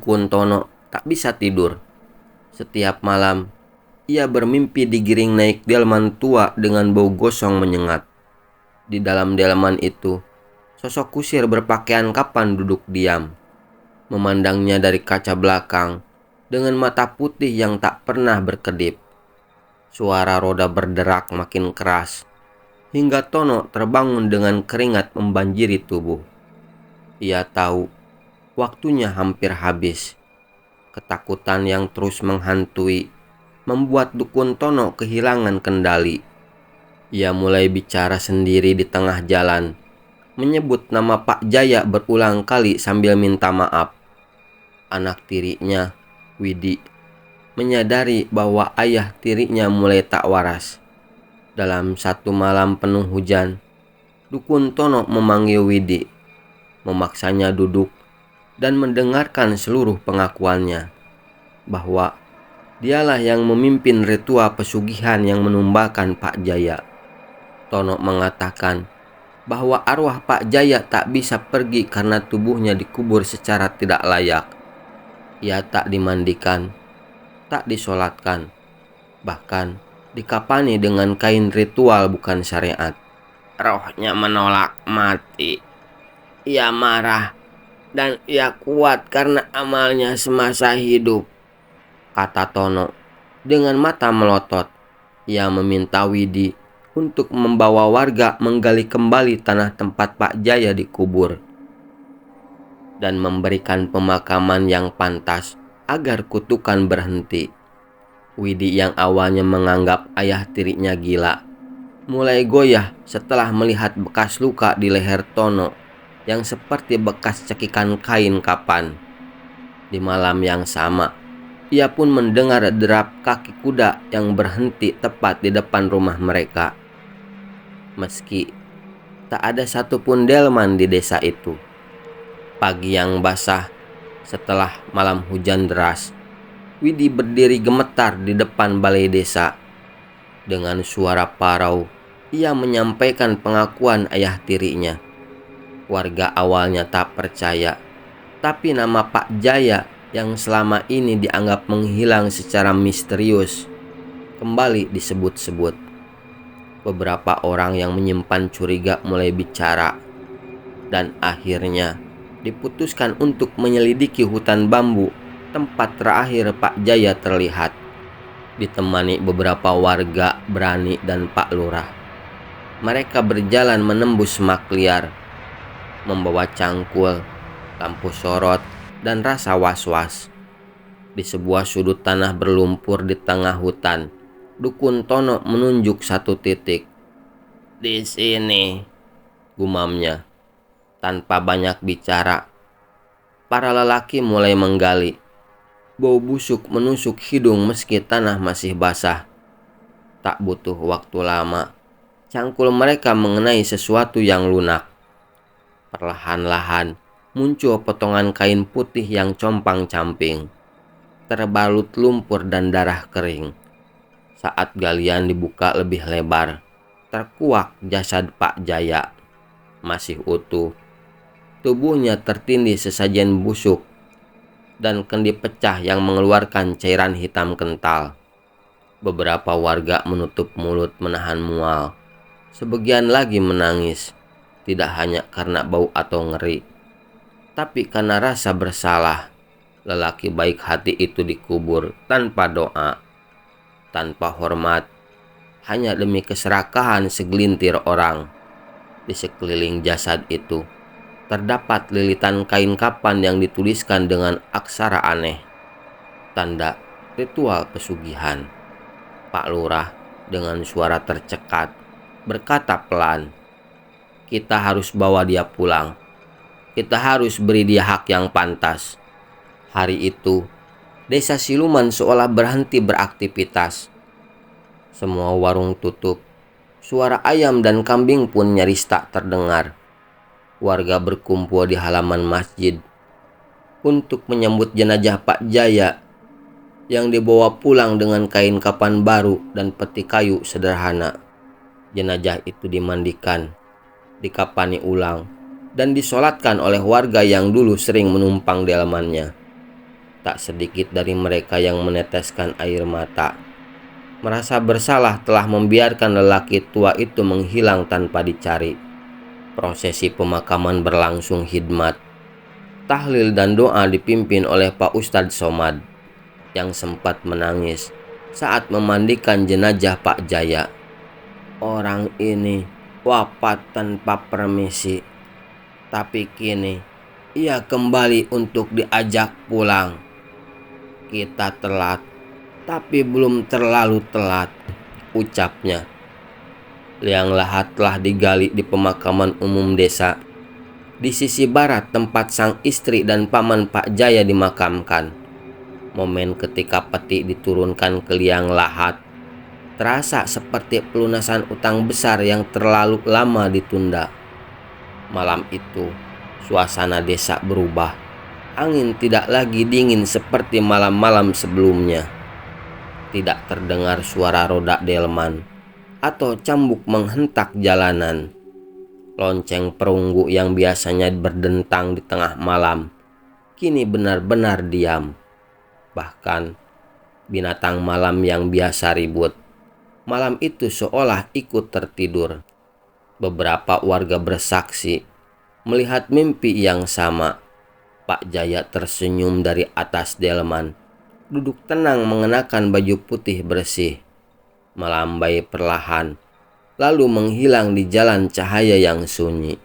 Dukun Tono tak bisa tidur. Setiap malam, ia bermimpi digiring naik delman tua dengan bau gosong menyengat. Di dalam delman itu, sosok kusir berpakaian kapan duduk diam, memandangnya dari kaca belakang dengan mata putih yang tak pernah berkedip. Suara roda berderak makin keras, hingga Tono terbangun dengan keringat membanjiri tubuh. Ia tahu waktunya hampir habis. Ketakutan yang terus menghantui membuat Dukun Tono kehilangan kendali. Ia mulai bicara sendiri di tengah jalan, menyebut nama Pak Jaya berulang kali sambil minta maaf. Anak tirinya, Widi, menyadari bahwa ayah tirinya mulai tak waras. Dalam satu malam penuh hujan, Dukun Tono memanggil Widi, memaksanya duduk dan mendengarkan seluruh pengakuannya bahwa dialah yang memimpin ritual pesugihan yang menumbalkan Pak Jaya. Tono mengatakan bahwa arwah Pak Jaya tak bisa pergi karena tubuhnya dikubur secara tidak layak. Ia tak dimandikan, tak disolatkan, bahkan dikapani dengan kain ritual bukan syariat. Rohnya menolak mati. Ia marah dan ia kuat karena amalnya semasa hidup, kata Tono. Dengan mata melotot, ia meminta Widi untuk membawa warga menggali kembali tanah tempat Pak Jaya dikubur dan memberikan pemakaman yang pantas agar kutukan berhenti. Widi yang awalnya menganggap ayah tirinya gila, mulai goyah setelah melihat bekas luka di leher Tono yang seperti bekas cekikan kain kapan. Di malam yang sama, ia pun mendengar derap kaki kuda yang berhenti tepat di depan rumah mereka. Meski tak ada satupun delman di desa itu. Pagi yang basah setelah malam hujan deras, Widi berdiri gemetar di depan balai desa. Dengan suara parau, ia menyampaikan pengakuan ayah tirinya. Warga awalnya tak percaya, tapi nama Pak Jaya yang selama ini dianggap menghilang secara misterius kembali disebut-sebut. Beberapa orang yang menyimpan curiga mulai bicara, dan akhirnya diputuskan untuk menyelidiki hutan bambu tempat terakhir Pak Jaya terlihat, ditemani beberapa warga berani dan Pak Lurah. Mereka berjalan menembus semak liar, membawa cangkul, lampu sorot, dan rasa was-was. Di sebuah sudut tanah berlumpur di tengah hutan, Dukun Tono menunjuk satu titik. Di sini, gumamnya. Tanpa banyak bicara, para lelaki mulai menggali. Bau busuk menusuk hidung meski tanah masih basah. Tak butuh waktu lama, cangkul mereka mengenai sesuatu yang lunak. Perlahan-lahan muncul potongan kain putih yang compang-camping, terbalut lumpur dan darah kering. Saat galian dibuka lebih lebar, terkuak jasad Pak Jaya. Masih utuh, tubuhnya tertindih sesajen busuk dan kendi pecah yang mengeluarkan cairan hitam kental. Beberapa warga menutup mulut menahan mual. Sebagian lagi menangis, tidak hanya karena bau atau ngeri, tapi karena rasa bersalah. Lelaki baik hati itu dikubur tanpa doa, tanpa hormat, hanya demi keserakahan segelintir orang. Di sekeliling jasad itu terdapat lilitan kain kapan yang dituliskan dengan aksara aneh, tanda ritual pesugihan. Pak Lurah dengan suara tercekat berkata pelan, "Kita harus bawa dia pulang. Kita harus beri dia hak yang pantas." Hari itu, desa siluman seolah berhenti beraktivitas. Semua warung tutup. Suara ayam dan kambing pun nyaris tak terdengar. Warga berkumpul di halaman masjid untuk menyambut jenazah Pak Jaya yang dibawa pulang dengan kain kapan baru dan peti kayu sederhana. Jenazah itu dimandikan, dikapani ulang, dan disolatkan oleh warga yang dulu sering menumpang delmannya. Tak sedikit dari mereka yang meneteskan air mata, merasa bersalah telah membiarkan lelaki tua itu menghilang tanpa dicari. Prosesi pemakaman berlangsung hikmat. Tahlil dan doa dipimpin oleh Pak Ustadz Somad yang sempat menangis saat memandikan jenazah Pak Jaya. Orang ini wafat tanpa permisi, tapi kini ia kembali untuk diajak pulang. Kita telat, tapi belum terlalu telat, ucapnya. Liang lahat telah digali di pemakaman umum desa, di sisi barat tempat sang istri dan paman Pak Jaya dimakamkan. Momen ketika peti diturunkan ke liang lahat terasa seperti pelunasan utang besar yang terlalu lama ditunda. Malam itu, suasana desa berubah. Angin tidak lagi dingin seperti malam-malam sebelumnya. Tidak terdengar suara roda delman atau cambuk menghentak jalanan. Lonceng perunggu yang biasanya berdentang di tengah malam kini benar-benar diam. Bahkan binatang malam yang biasa ribut, malam itu seolah ikut tertidur. Beberapa warga bersaksi melihat mimpi yang sama. Pak Jaya tersenyum dari atas delman, duduk tenang mengenakan baju putih bersih, melambai perlahan, lalu menghilang di jalan cahaya yang sunyi.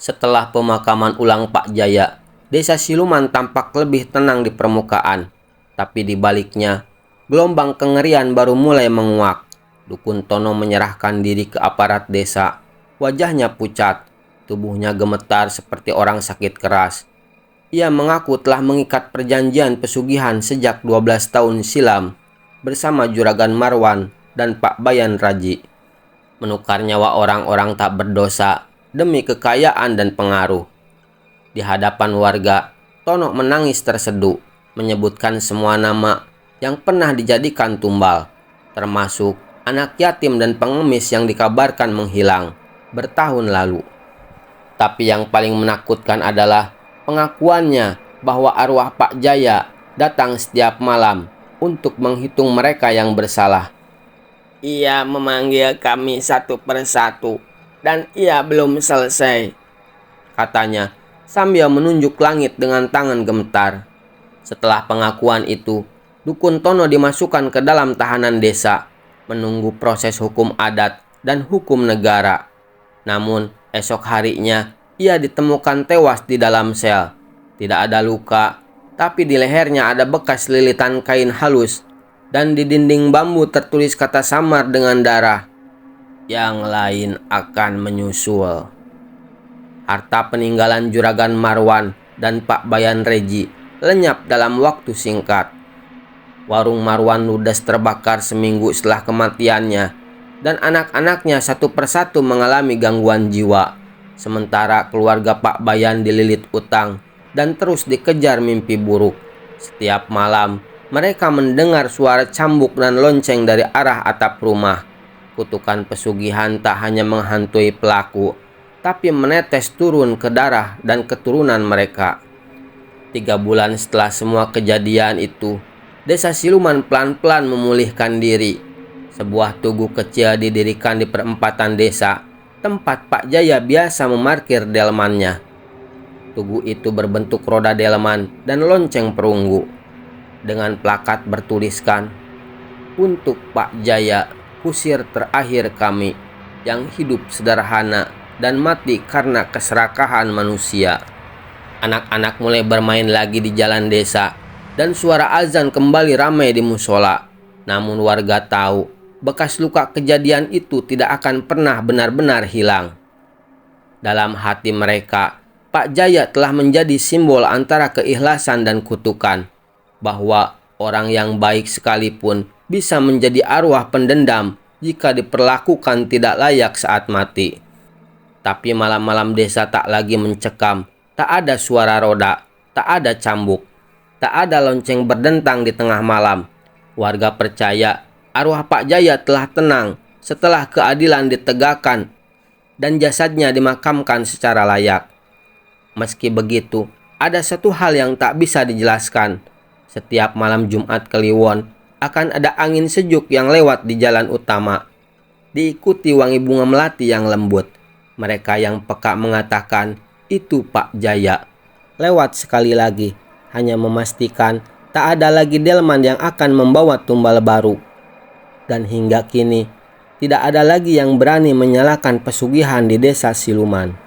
Setelah pemakaman ulang Pak Jaya, desa Siluman tampak lebih tenang di permukaan, tapi di baliknya, gelombang kengerian baru mulai menguak. Dukun Tono menyerahkan diri ke aparat desa. Wajahnya pucat, tubuhnya gemetar seperti orang sakit keras. Ia mengaku telah mengikat perjanjian pesugihan sejak 12 tahun silam bersama Juragan Marwan dan Pak Bayan Raji. Menukar nyawa orang-orang tak berdosa demi kekayaan dan pengaruh. Di hadapan warga, Tono menangis terseduh, menyebutkan semua nama yang pernah dijadikan tumbal, termasuk anak yatim dan pengemis yang dikabarkan menghilang bertahun lalu. Tapi yang paling menakutkan adalah pengakuannya bahwa arwah Pak Jaya datang setiap malam untuk menghitung mereka yang bersalah. Ia memanggil kami satu persatu dan ia belum selesai, katanya sambil menunjuk langit dengan tangan gemetar. Setelah pengakuan itu, Dukun Tono dimasukkan ke dalam tahanan desa, menunggu proses hukum adat dan hukum negara. Namun esok harinya ia ditemukan tewas di dalam sel. Tidak ada luka, tapi di lehernya ada bekas lilitan kain halus, dan di dinding bambu tertulis kata samar dengan darah. Yang lain akan menyusul. Harta peninggalan Juragan Marwan dan Pak Bayan Reji lenyap dalam waktu singkat. Warung Marwan ludes terbakar seminggu setelah kematiannya, dan anak-anaknya satu persatu mengalami gangguan jiwa. Sementara keluarga Pak Bayan dililit utang dan terus dikejar mimpi buruk. Setiap malam mereka mendengar suara cambuk dan lonceng dari arah atap rumah. Kutukan pesugihan tak hanya menghantui pelaku, tapi menetes turun ke darah dan keturunan mereka. 3 bulan setelah semua kejadian itu, desa Siluman pelan-pelan memulihkan diri. Sebuah tugu kecil didirikan di perempatan desa, tempat Pak Jaya biasa memarkir delmannya. Tugu itu berbentuk roda delman dan lonceng perunggu, dengan plakat bertuliskan, "Untuk Pak Jaya, kusir terakhir kami, yang hidup sederhana dan mati karena keserakahan manusia." Anak-anak mulai bermain lagi di jalan desa, dan suara azan kembali ramai di musola. Namun warga tahu, bekas luka kejadian itu tidak akan pernah benar-benar hilang. Dalam hati mereka, Pak Jaya telah menjadi simbol antara keikhlasan dan kutukan, bahwa orang yang baik sekalipun bisa menjadi arwah pendendam jika diperlakukan tidak layak saat mati. Tapi malam-malam desa tak lagi mencekam, tak ada suara roda, tak ada cambuk, tak ada lonceng berdentang di tengah malam. Warga percaya arwah Pak Jaya telah tenang setelah keadilan ditegakkan dan jasadnya dimakamkan secara layak. Meski begitu, ada satu hal yang tak bisa dijelaskan. Setiap malam Jumat Kliwon akan ada angin sejuk yang lewat di jalan utama, diikuti wangi bunga melati yang lembut. Mereka yang peka mengatakan, "Itu Pak Jaya." Lewat sekali lagi, hanya memastikan tak ada lagi delman yang akan membawa tumbal baru. Dan hingga kini, tidak ada lagi yang berani menyalakan pesugihan di desa siluman.